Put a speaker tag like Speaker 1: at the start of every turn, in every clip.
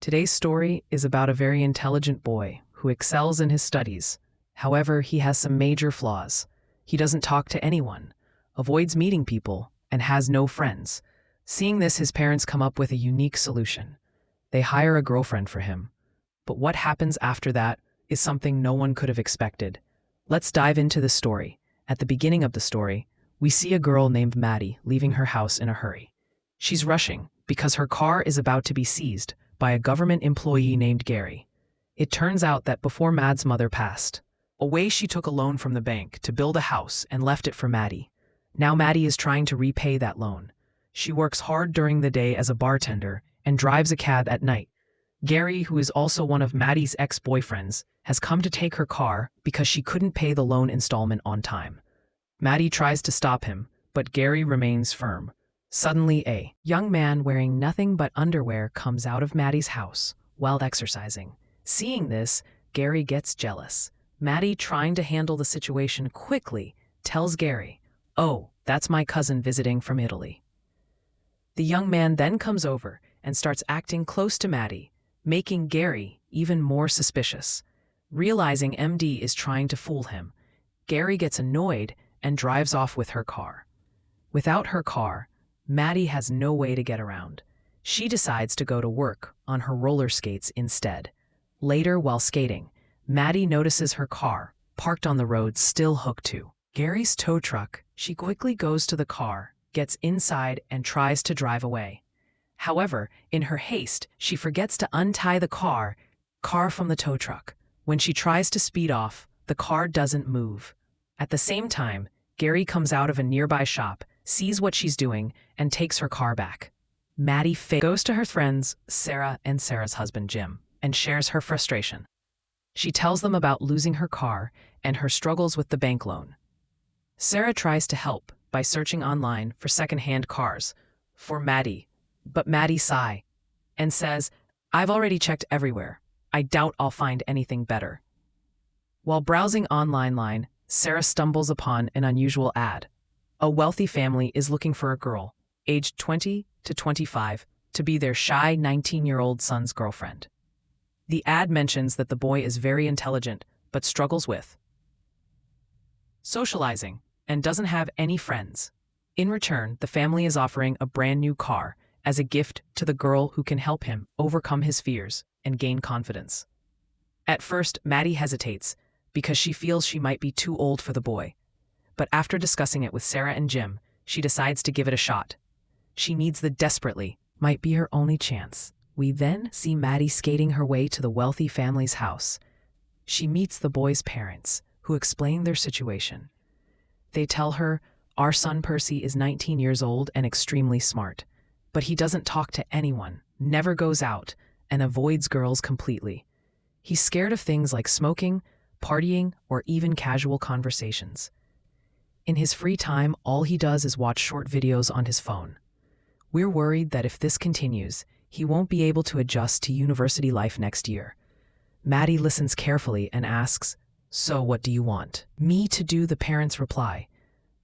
Speaker 1: Today's story is about a very intelligent boy who excels in his studies. However, he has some major flaws. He doesn't talk to anyone, avoids meeting people, and has no friends. Seeing this, his parents come up with a unique solution. They hire a girlfriend for him. But what happens after that is something no one could have expected. Let's dive into the story. At the beginning of the story, we see a girl named Maddie leaving her house in a hurry. She's rushing because her car is about to be seized by a government employee named Gary. It turns out that before Mad's mother passed away, she took a loan from the bank to build a house and left it for Maddie. Now Maddie is trying to repay that loan. She works hard during the day as a bartender and drives a cab at night. Gary, who is also one of Maddie's ex-boyfriends, has come to take her car because she couldn't pay the loan installment on time. Maddie tries to stop him, but Gary remains firm. Suddenly, a young man wearing nothing but underwear comes out of Maddie's house while exercising. Seeing this, Gary gets jealous. Maddie, trying to handle the situation quickly, tells Gary, "Oh, that's my cousin visiting from Italy." The young man then comes over and starts acting close to Maddie, making Gary even more suspicious. Realizing MD is trying to fool him, Gary gets annoyed and drives off with her car. Without her car, Maddie has no way to get around. She decides to go to work on her roller skates instead. Later, while skating, Maddie notices her car, parked on the road, still hooked to Gary's tow truck. She quickly goes to the car, gets inside, and tries to drive away. However, in her haste, she forgets to untie the car from the tow truck. When she tries to speed off, the car doesn't move. At the same time, Gary comes out of a nearby shop, sees what she's doing, and takes her car back. Maddie goes to her friends, Sarah and Sarah's husband, Jim, and shares her frustration. She tells them about losing her car and her struggles with the bank loan. Sarah tries to help by searching online for second-hand cars for Maddie, but Maddie sighs and says, "I've already checked everywhere. I doubt I'll find anything better." While browsing online, Sarah stumbles upon an unusual ad. A wealthy family is looking for a girl, aged 20 to 25, to be their shy 19-year-old son's girlfriend. The ad mentions that the boy is very intelligent but struggles with socializing and doesn't have any friends. In return, the family is offering a brand new car as a gift to the girl who can help him overcome his fears and gain confidence. At first, Maddie hesitates because she feels she might be too old for the boy. But after discussing it with Sarah and Jim, she decides to give it a shot. She needs the desperately, might be her only chance. We then see Maddie skating her way to the wealthy family's house. She meets the boy's parents, who explain their situation. They tell her, "Our son Percy is 19 years old and extremely smart, but he doesn't talk to anyone, never goes out, and avoids girls completely. He's scared of things like smoking, partying, or even casual conversations. In his free time, all he does is watch short videos on his phone. We're worried that if this continues, he won't be able to adjust to university life next year." Maddie listens carefully and asks, "So what do you want me to do?" The parents reply,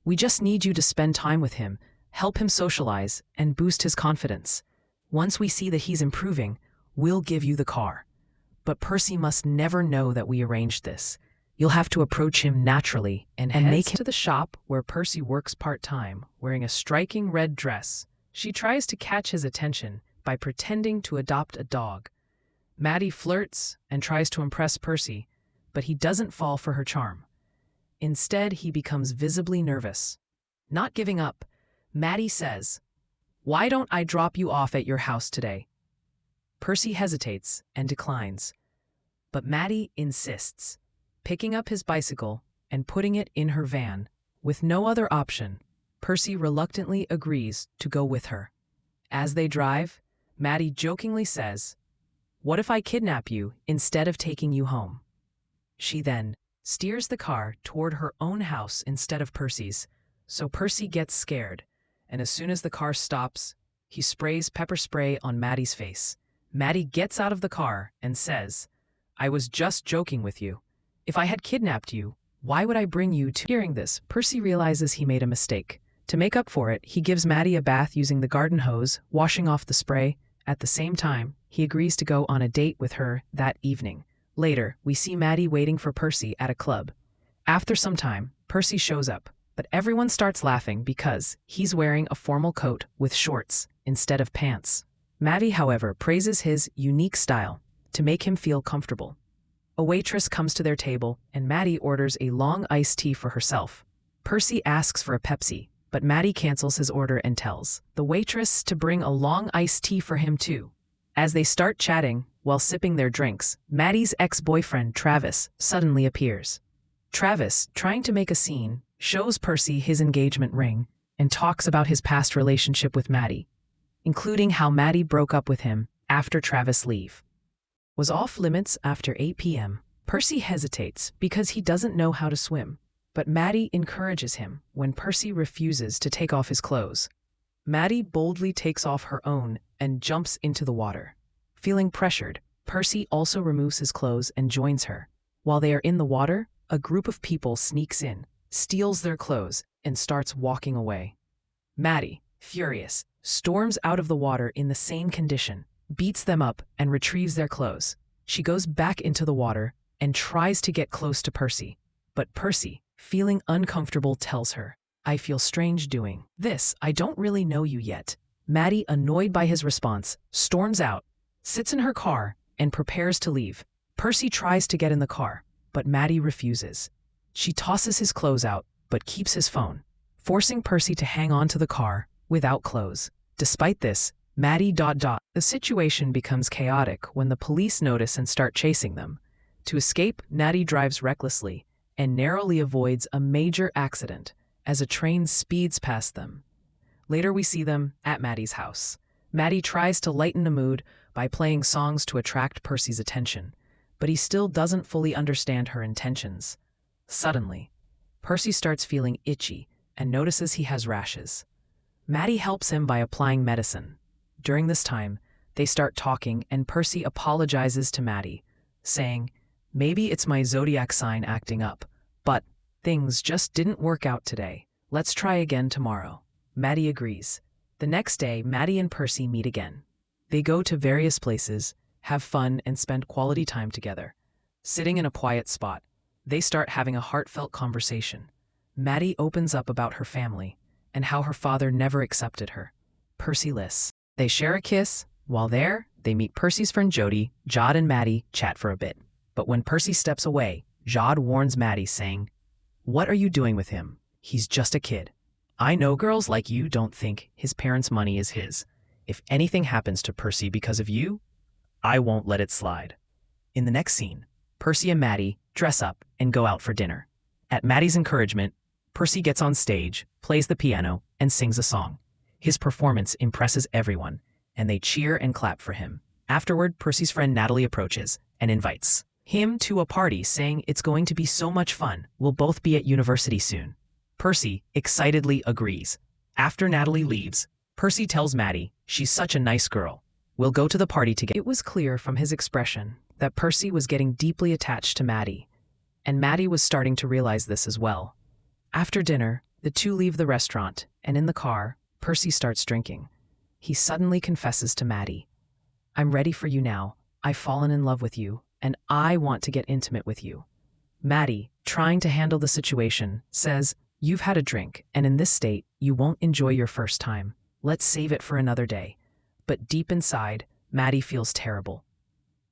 Speaker 1: "We just need you to spend time with him, help him socialize, and boost his confidence. Once we see that he's improving, we'll give you the car. But Percy must never know that we arranged this. You'll have to approach him naturally and make him..." To the shop where Percy works part-time, wearing a striking red dress. She tries to catch his attention by pretending to adopt a dog. Maddie flirts and tries to impress Percy, but he doesn't fall for her charm. Instead, he becomes visibly nervous. Not giving up, Maddie says, "Why don't I drop you off at your house today?" Percy hesitates and declines, but Maddie insists, picking up his bicycle and putting it in her van. With no other option, Percy reluctantly agrees to go with her. As they drive, Maddie jokingly says, "What if I kidnap you instead of taking you home?" She then steers the car toward her own house instead of Percy's, so Percy gets scared, and as soon as the car stops, he sprays pepper spray on Maddie's face. Maddie gets out of the car and says, "I was just joking with you. If I had kidnapped you, why would I bring you to..." Hearing this, Percy realizes he made a mistake. To make up for it, he gives Maddie a bath using the garden hose, washing off the spray. At the same time, he agrees to go on a date with her that evening. Later, we see Maddie waiting for Percy at a club. After some time, Percy shows up, but everyone starts laughing because he's wearing a formal coat with shorts instead of pants. Maddie, however, praises his unique style to make him feel comfortable. A waitress comes to their table and Maddie orders a long iced tea for herself. Percy asks for a Pepsi, but Maddie cancels his order and tells the waitress to bring a long iced tea for him too. As they start chatting while sipping their drinks, Maddie's ex-boyfriend Travis suddenly appears. Travis, trying to make a scene, shows Percy his engagement ring and talks about his past relationship with Maddie, including how Maddie broke up with him after Travis was off limits after 8 p.m. Percy hesitates because he doesn't know how to swim, but Maddie encourages him when Percy refuses to take off his clothes. Maddie boldly takes off her own and jumps into the water. Feeling pressured, Percy also removes his clothes and joins her. While they are in the water, a group of people sneaks in, steals their clothes, and starts walking away. Maddie, furious, storms out of the water in the same condition, beats them up, and retrieves their clothes. She goes back into the water and tries to get close to Percy, but Percy, feeling uncomfortable, tells her, "I feel strange doing this. I don't really know you yet." Maddie, annoyed by his response, storms out, sits in her car, and prepares to leave. Percy tries to get in the car, but Maddie refuses. She tosses his clothes out, but keeps his phone, forcing Percy to hang on to the car without clothes. Despite this, The situation becomes chaotic when the police notice and start chasing them. To escape, Maddie drives recklessly and narrowly avoids a major accident as a train speeds past them. Later we see them at Maddie's house. Maddie tries to lighten the mood by playing songs to attract Percy's attention, but he still doesn't fully understand her intentions. Suddenly, Percy starts feeling itchy and notices he has rashes. Maddie helps him by applying medicine. During this time, they start talking and Percy apologizes to Maddie, saying, "Maybe it's my zodiac sign acting up, but things just didn't work out today. Let's try again tomorrow." Maddie agrees. The next day, Maddie and Percy meet again. They go to various places, have fun, and spend quality time together. Sitting in a quiet spot, they start having a heartfelt conversation. Maddie opens up about her family and how her father never accepted her. Percy listens. They share a kiss. While there, they meet Percy's friend Jody. Jod and Maddie chat for a bit. But when Percy steps away, Jod warns Maddie, saying, "What are you doing with him? He's just a kid. I know girls like you don't think his parents' money is his. If anything happens to Percy because of you, I won't let it slide." In the next scene, Percy and Maddie dress up and go out for dinner. At Maddie's encouragement, Percy gets on stage, plays the piano, and sings a song. His performance impresses everyone, and they cheer and clap for him. Afterward, Percy's friend Natalie approaches and invites him to a party, saying it's going to be so much fun. We'll both be at university soon. Percy excitedly agrees. After Natalie leaves, Percy tells Maddie she's such a nice girl. We'll go to the party together. It was clear from his expression that Percy was getting deeply attached to Maddie, and Maddie was starting to realize this as well. After dinner, the two leave the restaurant, and in the car, Percy starts drinking. He suddenly confesses to Maddie, "I'm ready for you now. I've fallen in love with you, and I want to get intimate with you." Maddie, trying to handle the situation, says, "You've had a drink, and in this state, you won't enjoy your first time. Let's save it for another day." But deep inside, Maddie feels terrible.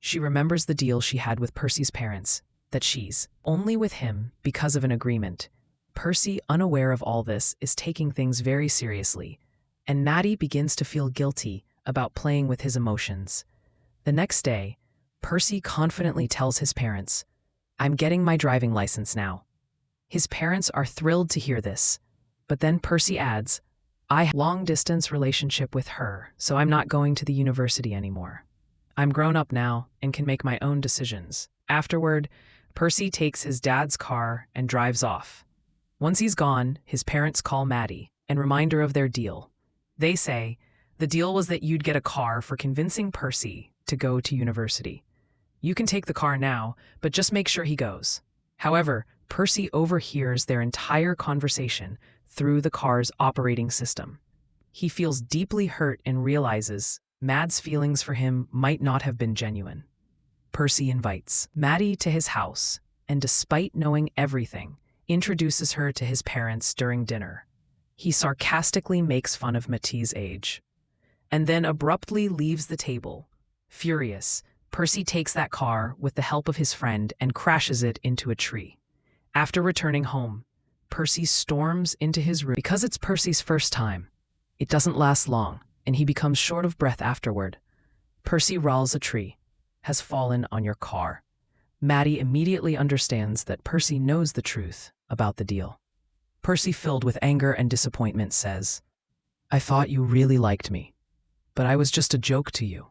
Speaker 1: She remembers the deal she had with Percy's parents, that she's only with him because of an agreement. Percy, unaware of all this, is taking things very seriously, and Maddie begins to feel guilty about playing with his emotions. The next day, Percy confidently tells his parents, "I'm getting my driving license now." His parents are thrilled to hear this, but then Percy adds, "I have a long-distance relationship with her, so I'm not going to the university anymore. I'm grown up now and can make my own decisions." Afterward, Percy takes his dad's car and drives off. Once he's gone, his parents call Maddie and remind her of their deal. They say, "The deal was that you'd get a car for convincing Percy to go to university. You can take the car now, but just make sure he goes." However, Percy overhears their entire conversation through the car's operating system. He feels deeply hurt and realizes Mad's feelings for him might not have been genuine. Percy invites Maddie to his house, and despite knowing everything, introduces her to his parents during dinner. He sarcastically makes fun of Mattee's age, and then abruptly leaves the table. Furious, Percy takes that car with the help of his friend and crashes it into a tree. After returning home, Percy storms into his room. Because it's Percy's first time, it doesn't last long, and he becomes short of breath afterward. Percy rolls a tree. Has fallen on your car. Maddie immediately understands that Percy knows the truth about the deal. Percy, filled with anger and disappointment, says, I thought you really liked me, but I was just a joke to you.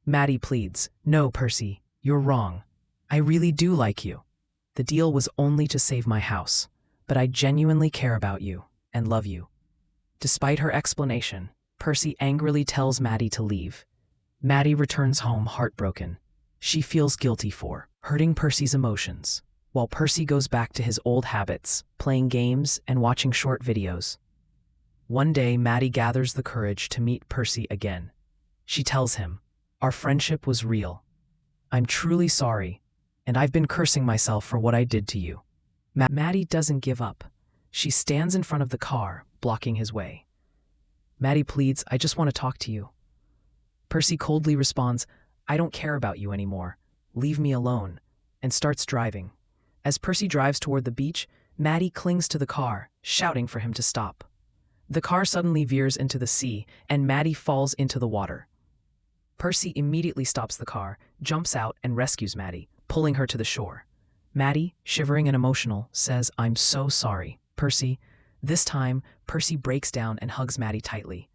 Speaker 1: Maddie pleads, No, Percy, you're wrong. I really do like you. The deal was only to save my house, but I genuinely care about you and love you. Despite her explanation, Percy angrily tells Maddie to leave. Maddie returns home heartbroken. She feels guilty for hurting Percy's emotions, while Percy goes back to his old habits, playing games and watching short videos. One day, Maddie gathers the courage to meet Percy again. She tells him, Our friendship was real. I'm truly sorry, and I've been cursing myself for what I did to you. Maddie doesn't give up. She stands in front of the car, blocking his way. Maddie pleads, I just want to talk to you. Percy coldly responds, I don't care about you anymore. Leave me alone, and starts driving. As Percy drives toward the beach, Maddie clings to the car, shouting for him to stop. The car suddenly veers into the sea, and Maddie falls into the water. Percy immediately stops the car, jumps out, and rescues Maddie, pulling her to the shore. Maddie, shivering and emotional, says, I'm so sorry, Percy. This time, Percy breaks down and hugs Maddie tightly,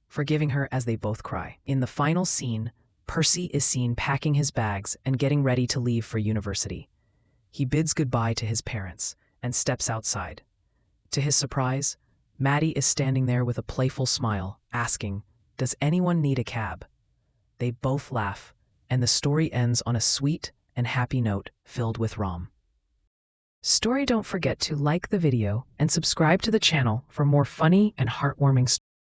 Speaker 1: forgiving her as they both cry. In the final scene, Percy is seen packing his bags and getting ready to leave for university. He bids goodbye to his parents and steps outside. To his surprise, Maddie is standing there with a playful smile, asking, Does anyone need a cab? They both laugh, and the story ends on a sweet and happy note filled with rom. Don't forget to like the video and subscribe to the channel for more funny and heartwarming stories.